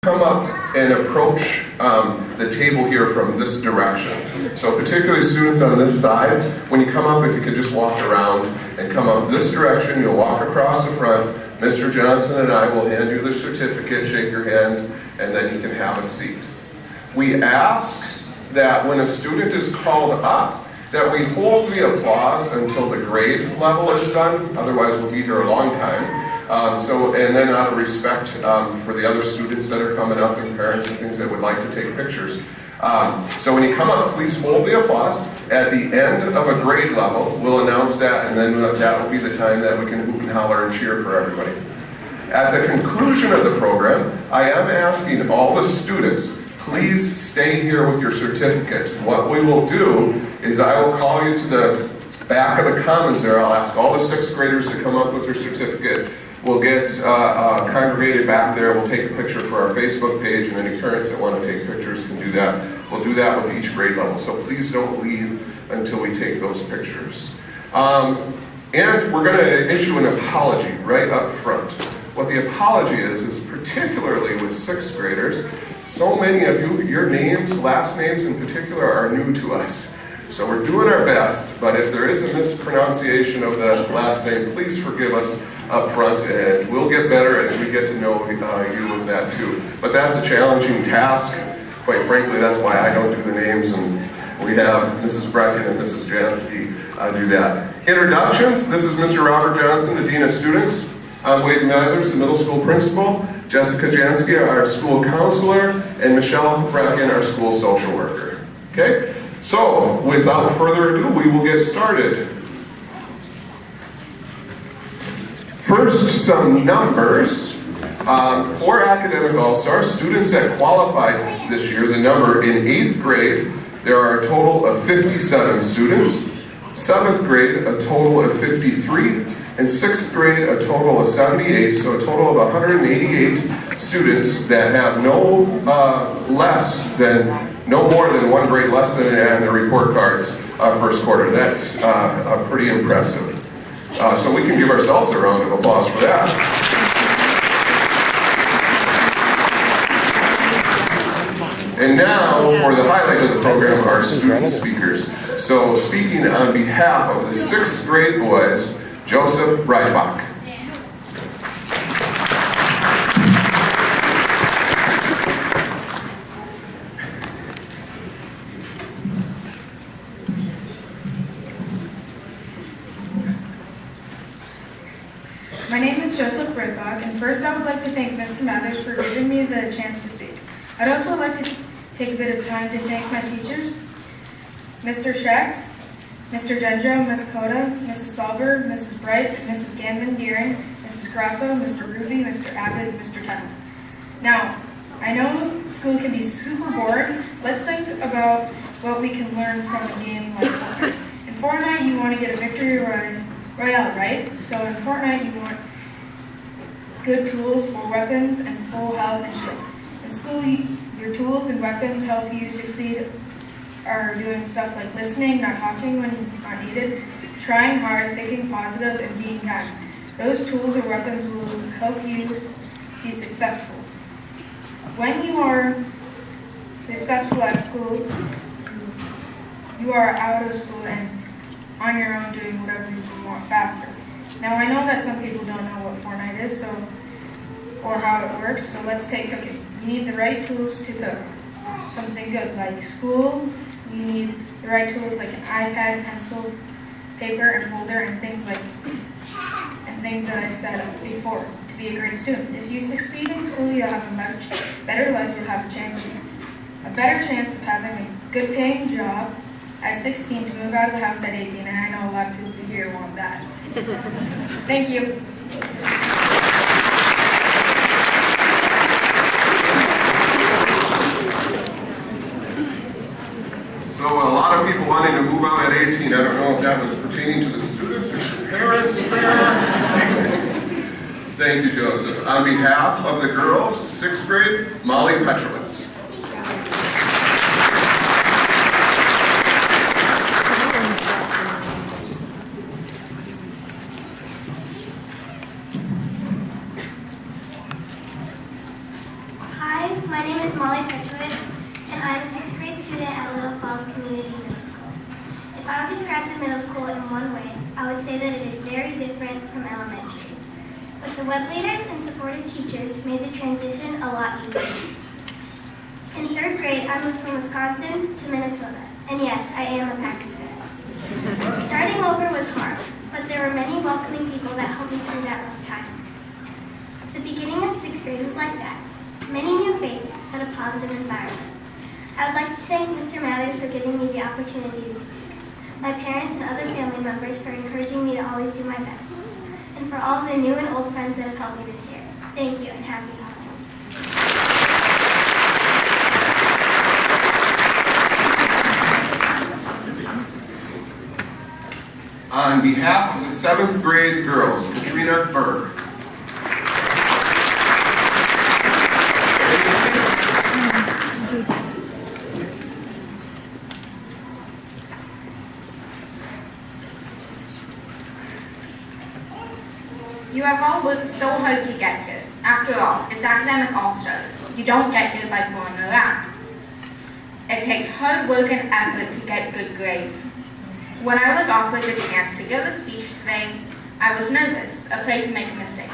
Come up and approach the table here from this direction. So particularly students on this side, when you come up, if you could just walk around and come up this direction, you'll walk across the front. Mr. Johnson and I will hand you the certificate, shake your hand, and then you can have a seat. We ask that when a student is called up, that we hold the applause until the grade level is done, otherwise we'll be here a long time. And then out of respect for the other students that are coming up and parents and things that would like to take pictures. So when you come up, please hold the applause. At the end of a grade level, we'll announce that, and then that will be the time that we can hoop and holler and cheer for everybody. At the conclusion of the program, I am asking all the students, please stay here with your certificate. What we will do is I will call you to the back of the commons there. I'll ask all the 6th graders to come up with their certificate. We'll get congregated back there. We'll take a picture for our Facebook page, and any parents that want to take pictures can do that. We'll do that with each grade level. So please don't leave until we take those pictures. And we're going to issue an apology right up front. What the apology is particularly with 6th graders, so many of you, your names, last names in particular, are new to us. So we're doing our best, but if there is a mispronunciation of the last name, please forgive us up front, and we'll get better as we get to know you with that too. But that's a challenging task. Quite frankly, that's why I don't do the names, and we have Mrs. Brecken and Mrs. Jansky do that. Introductions, this is Mr. Robert Johnson, the Dean of Students. I'm Wade Mathers, the middle school principal. Jessica Jansky, our school counselor, and Michelle Brecken, our school social worker. Okay? So, without further ado, we will get started. First, some numbers. For Academic All-Stars, students that qualified this year, the number in 8th grade, there are a total of 57 students. 7th grade, a total of 53. And 6th grade, a total of 78. So a total of 188 students that have no more than 1 grade less than on their report cards first quarter. That's pretty impressive. So we can give ourselves a round of applause for that. And now for the highlight of the program, our student speakers. So speaking on behalf of the 6th grade boys, Joseph Breitbach. My name is Joseph Breitbach, and first I would like to thank Mr. Mathers for giving me the chance to speak. I'd also like to take a bit of time to thank my teachers, Mr. Schreck, Mr. Gendro, Ms. Coda, Mrs. Salber, Mrs. Bright, Mrs. Ganman Deering, Mrs. Grasso, Mr. Ruby, Mr. Abbott, Mr. Tuttle. Now, I know school can be super boring. Let's think about what we can learn from a game like Fortnite. In Fortnite, you want to get a victory royale, right? So in Fortnite, you want good tools or weapons and full health and shield. In school, your tools and weapons help you succeed are doing stuff like listening, not talking when not needed, trying hard, thinking positive, and being kind. Those tools or weapons will help you be successful. When you are successful at school, you are out of school and on your own doing whatever you want faster. Now I know that some people don't know what Fortnite is, or how it works, so let's take cooking. You need the right tools to cook something good, like school. You need the right tools like an iPad, pencil, paper, and folder, and things that I said before to be a great student. If you succeed in school, you'll have a better life. You'll have a better chance of having a good paying job at 16 to move out of the house at 18, and I know a lot of people here want that. Thank you. So a lot of people wanting to move out at 18. I don't know if that was pertaining to the students or the parents there. Thank you, Joseph. On behalf of the girls, 6th grade, Molly Petrowitz. Hi, My name is Molly Petrovitz, and I am a 6th grade student at Little Falls Community Middle School. If I would describe the middle school in one way, I would say that it is very different from elementary. But the web leaders and supportive teachers made the transition a lot easier. In 3rd grade, I moved from Wisconsin to Minnesota, and yes, I am a Packers fan. Starting over was hard, but there were many welcoming people that helped me through that rough time. The beginning of 6th grade was like that. Many new faces, but a positive environment. I would like to thank Mr. Mathers for giving me the opportunity to speak, my parents and other family members for encouraging me to always do my best, and for all of the new and old friends that have helped me this year. Thank you and happy holidays. On behalf of the 7th grade girls, Katrina Berg. You have all worked so hard to get here. After all, it's academic all-stars. You don't get here by fooling around. It takes hard work and effort to get good grades. When I was offered the chance to give a speech today, I was nervous, afraid to make a mistake.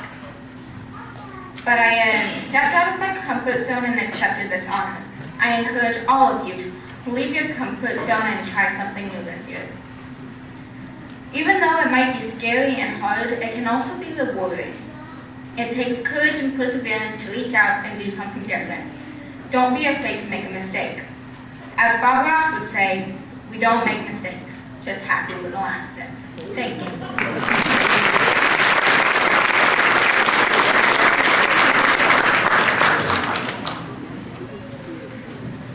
But I stepped out of my comfort zone and accepted this honor. I encourage all of you to leave your comfort zone and try something new this year. Even though it might be scary and hard, it can also be rewarding. It takes courage and perseverance to reach out and do something different. Don't be afraid to make a mistake. As Bob Ross would say, we don't make mistakes, just happy little accidents. Thank you.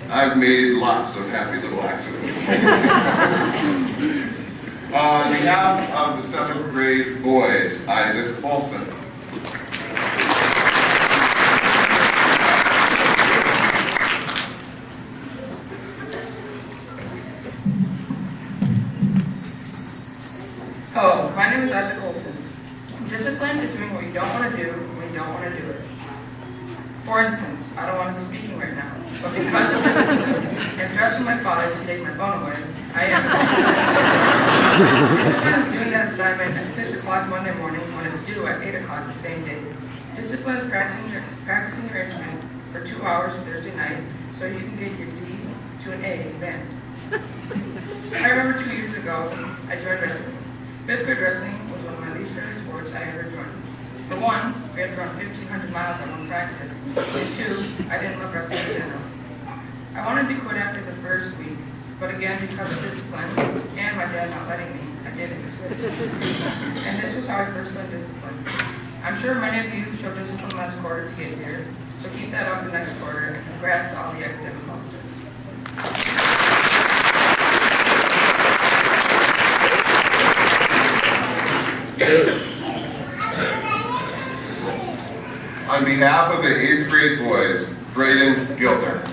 I've made lots of happy little accidents. On behalf of the 7th grade boys, Isaac Olson. Hello, my name is Isaac Olson. Discipline is doing what you don't want to do when you don't want to do it. For instance, I don't want to be speaking right now, but because of discipline, and dressed for my father to take my phone away, I am. Discipline is doing that assignment at 6 o'clock Monday morning when it's due at 8 o'clock the same day. Discipline is practicing your instrument for 2 hours Thursday night so you can get your D to an A in band. I remember 2 years ago, I joined wrestling. 5th grade wrestling was one of my least favorite sports I ever joined. For one, we had to run 1,500 miles at one practice, and 2, I didn't love wrestling in general. I wanted to quit after the first week, but again, because of discipline and my dad not letting me, I didn't. And this was how I first learned discipline. I'm sure many of you showed discipline last quarter to get here, so keep that up the next quarter, and congrats to all the academic all-stars. On behalf of the 8th grade boys, Braden Gilder.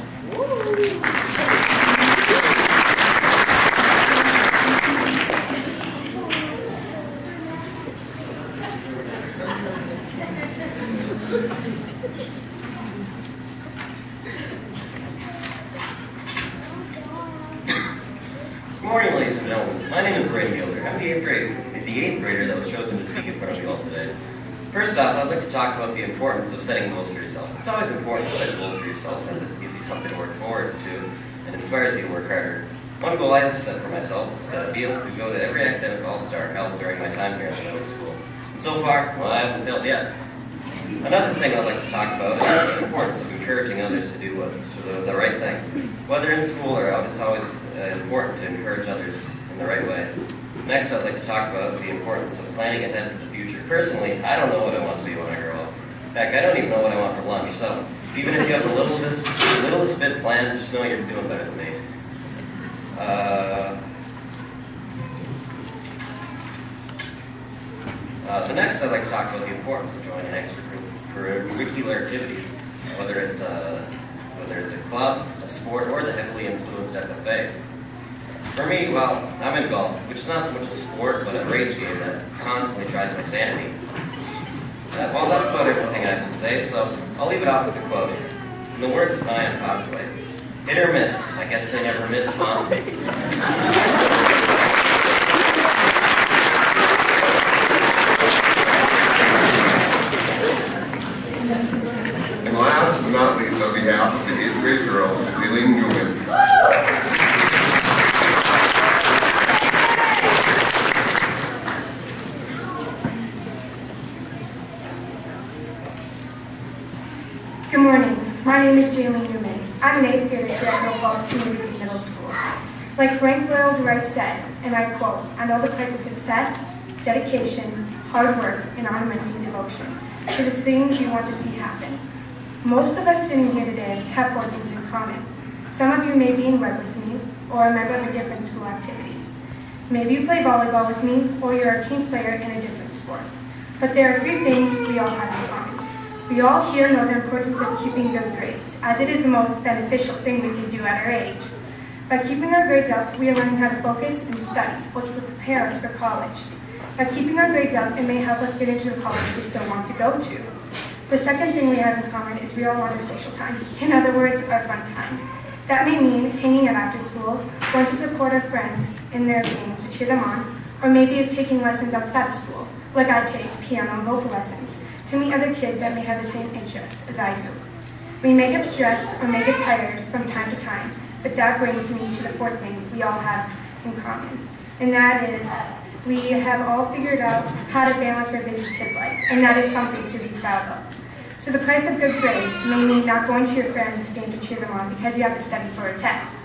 Good morning, ladies and gentlemen. My name is Braden Gilder. I'm the 8th grader that was chosen to speak in front of you all today. First off, I'd like to talk about the importance of setting goals for yourself. It's always important to set goals for yourself as it gives you something to work forward to and inspires you to work harder. One goal I have set for myself is to be able to go to every academic all-star held during my time here at the middle school. And so far, well, I haven't failed yet. Another thing I'd like to talk about is the importance of encouraging others to do the right thing. Whether in school or out, it's always important to encourage others in the right way. Next, I'd like to talk about the importance of planning ahead for the future. Personally, I don't know what I want to be when I grow up. In fact, I don't even know what I want for lunch, so even if you have the littlest bit planned, just know you're doing better than me. Next, I'd like to talk about the importance of joining extracurricular activities, whether it's a club, a sport, or the heavily influenced FFA. For me, well, I'm in golf, which is not so much a sport, but a rage game that constantly tries my sanity. Well, that's about everything I have to say, so I'll leave it off with a quote. In the words of Maya Cosplay, hit or miss. I guess they never miss, Mom. And last but not least, on behalf of the 8th grade girls, Jaylene Newman. Good morning. My name is Jaylene Newman. I'm an 8th grader here at Little Falls Community Middle School. Like Frank Lloyd Wright said, and I quote, "I know the price of success, dedication, hard work, and unrelenting devotion to the things you want to see happen." Most of us sitting here today have 4 things in common. Some of you may be in red with me, or a member of a different school activity. Maybe you play volleyball with me, or you're a team player in a different sport. But there are 3 things we all have in common. We all here know the importance of keeping good grades, as it is the most beneficial thing we can do at our age. By keeping our grades up, we are learning how to focus and study, which will prepare us for college. By keeping our grades up, it may help us get into the college we so want to go to. The second thing we have in common is we all want our social time. In other words, our fun time. That may mean hanging out after school, going to support our friends in their games to cheer them on, or maybe it's taking lessons outside of school, like I take piano and vocal lessons, to meet other kids that may have the same interests as I do. We may get stressed or may get tired from time to time, but that brings me to the 4th thing we all have in common, and that is we have all figured out how to balance our busy kid life, and that is something to be proud of. So the price of good grades may mean not going to your friend's game to cheer them on because you have to study for a test.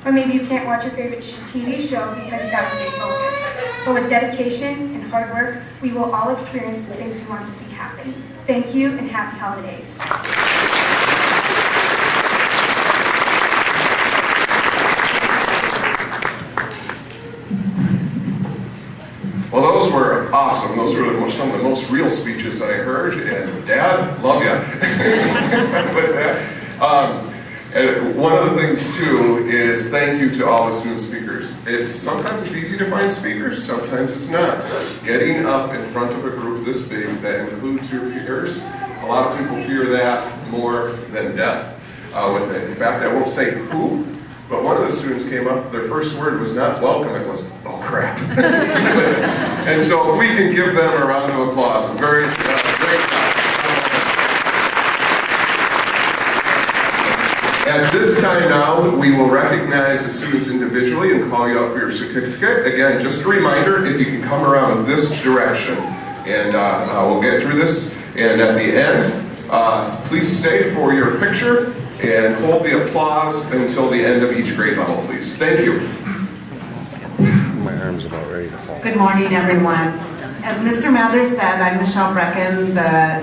Or maybe you can't watch your favorite TV show because you gotta stay focused. But with dedication and hard work, we will all experience the things we want to see happen. Thank you and happy holidays. Well, those were awesome. Those were some of the most real speeches I heard, and Dad, love ya. With that. And one of the things too is thank you to all the student speakers. Sometimes it's easy to find speakers, sometimes it's not. Getting up in front of a group this big that includes your peers, a lot of people fear that more than death with it. In fact, I won't say who, but one of the students came up, their first word was not welcome, it was, oh crap. And so if we can give them a round of applause, I'm very great job. At this time now, we will recognize the students individually and call you out for your certificate. Again, just a reminder, if you can come around this direction, and we'll get through this. And at the end, please stay for your picture and hold the applause until the end of each grade level, please. Thank you. My arm's about ready to fall. Good morning, everyone. As Mr. Mathers said, I'm Michelle Brecken, the